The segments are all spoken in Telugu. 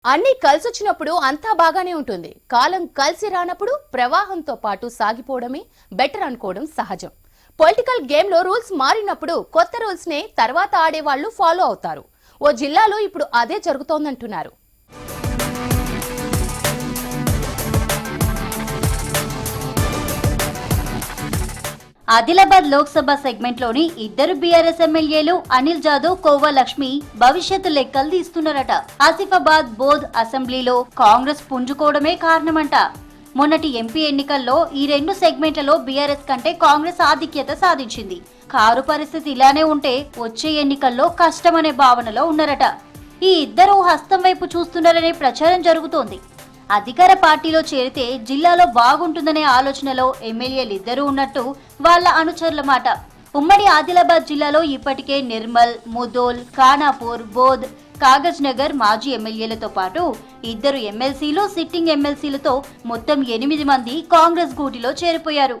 అన్ని కలిసొచ్చినప్పుడు అంతా బాగానే ఉంటుంది. కాలం కలిసి రానప్పుడు ప్రవాహంతో పాటు సాగిపోవడమే బెటర్ అనుకోవడం సహజం. పొలిటికల్ గేమ్ లో రూల్స్ మారినప్పుడు కొత్త రూల్స్ నే తర్వాత ఆడేవాళ్లు ఫాలో అవుతారు. ఓ జిల్లాలో ఇప్పుడు అదే జరుగుతోందంటున్నారు. ఆదిలాబాద్ లోక్సభ సెగ్మెంట్ లోని ఇద్దరు బీఆర్ఎస్ ఎమ్మెల్యేలు అనిల్ జాదవ్, కోవా లక్ష్మి భవిష్యత్తు లెక్కలు తీస్తున్నారట. ఆసిఫాబాద్, బోధ్ అసెంబ్లీలో కాంగ్రెస్ పుంజుకోవడమే కారణమంట. మొన్నటి ఎంపీ ఎన్నికల్లో ఈ రెండు సెగ్మెంట్లలో బీఆర్ఎస్ కంటే కాంగ్రెస్ ఆధిక్యత సాధించింది. కారు పరిస్థితి ఇలానే ఉంటే వచ్చే ఎన్నికల్లో కష్టమనే భావనలో ఉన్నారట. ఈ ఇద్దరు హస్తం వైపు చూస్తున్నారనే ప్రచారం జరుగుతోంది. అధికార పార్టీలో చేరితే జిల్లాలో బాగుంటుందనే ఆలోచనలో ఎమ్మెల్యేలు ఇద్దరు ఉన్నట్టు వాళ్ళ అనుచరుల మాట. ఉమ్మడి ఆదిలాబాద్ జిల్లాలో ఇప్పటికే నిర్మల్, ముదోల్, ఖానాపూర్, బోధ్, కాగజ్ నగర్ మాజీ ఎమ్మెల్యేలతో పాటు ఇద్దరు ఎమ్మెల్సీలు, సిట్టింగ్ ఎమ్మెల్సీలతో మొత్తం 8 మంది కాంగ్రెస్ గూటిలో చేరిపోయారు.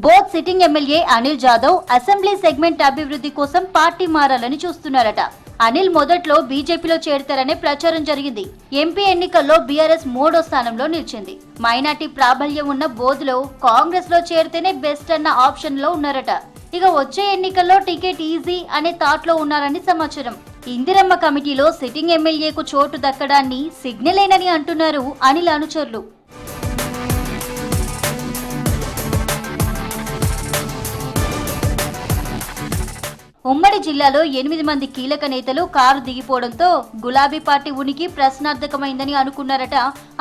Boath sitting MLA Anil Jadhav assembly segment అభివృద్ధి కోసం పార్టీ మారాలని చూస్తున్నారట. అనిల్ మొదట్లో బీజేపీలో చేరతారనే ప్రచారం జరిగింది. ఎంపీ ఎన్నికల్లో బీఆర్ఎస్ 3వ స్థానంలో నిలిచింది. మైనార్టీ ప్రాబల్యం ఉన్న బోధ్ లో కాంగ్రెస్ లో చేరితేనే బెస్ట్ అన్న ఆప్షన్ లో ఉన్నారట. ఇక వచ్చే ఎన్నికల్లో టికెట్ ఈజీ అనే థాట్ లో ఉన్నారని సమాచారం. ఇందిరమ్మ కమిటీలో సిట్టింగ్ ఎమ్మెల్యేకు చోటు దక్కడాన్ని సిగ్నలేనని అంటున్నారు అనిల్ అనుచరులు. ఉమ్మడి జిల్లాలో 8 మంది కీలక నేతలు కారు దిగిపోవడంతో గులాబీ పార్టీ ఉనికి ప్రశ్నార్థకమైందని అనుకున్నారట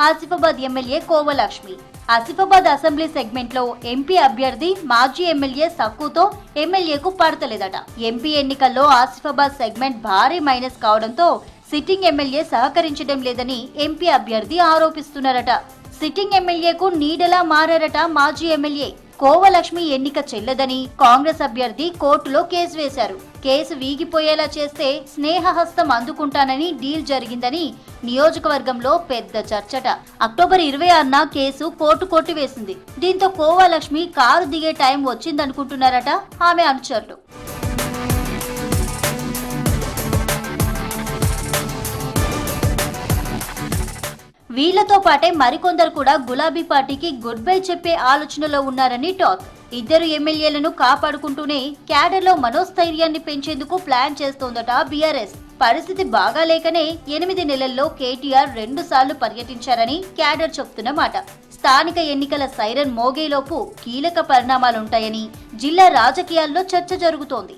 Asifabad MLA Kova Lakshmi. Asifabad assembly segment లో ఎంపీ అభ్యర్థి మాజీ ఎమ్మెల్యే సక్కుతో ఎమ్మెల్యేకు పడతలేదట. ఎంపీ ఎన్నికల్లో ఆసిఫాబాద్ సెగ్మెంట్ భారీ మైనస్ కావడంతో సిట్టింగ్ ఎమ్మెల్యే సహకరించడం లేదని ఎంపీ అభ్యర్థి ఆరోపిస్తున్నారట. సిట్టింగ్ ఎమ్మెల్యేకు నీడలా మారారట మాజీ ఎమ్మెల్యే. కోవా లక్ష్మి ఎన్నిక చెల్లదని కాంగ్రెస్ అభ్యర్థి కోర్టులో కేసు వేశారు. కేసు వీగిపోయేలా చేస్తే స్నేహహస్తం అందుకుంటానని డీల్ జరిగిందని నియోజకవర్గంలో పెద్ద చర్చట. అక్టోబర్ 26న కేసు కోర్టు కొట్టివేసింది. దీంతో కోవా లక్ష్మి కారు దిగే టైం వచ్చిందనుకుంటున్నారట ఆమె అనుచరులు. వీళ్లతో పాటే మరికొందరు కూడా గులాబీ పార్టీకి గుడ్ బై చెప్పే ఆలోచనలో ఉన్నారని టాక్. ఇద్దరు ఎమ్మెల్యేలను కాపాడుకుంటూనే క్యాడర్ లో మనోస్థైర్యాన్ని పెంచేందుకు ప్లాన్ చేస్తోందట బీఆర్ఎస్. పరిస్థితి బాగాలేకనే 8 నెలల్లో కేటీఆర్ 2 సార్లు పర్యటించారని క్యాడర్ చెప్తున్నమాట. స్థానిక ఎన్నికల సైరన్ మోగేలోపు కీలక పరిణామాలుంటాయని జిల్లా రాజకీయాల్లో చర్చ జరుగుతోంది.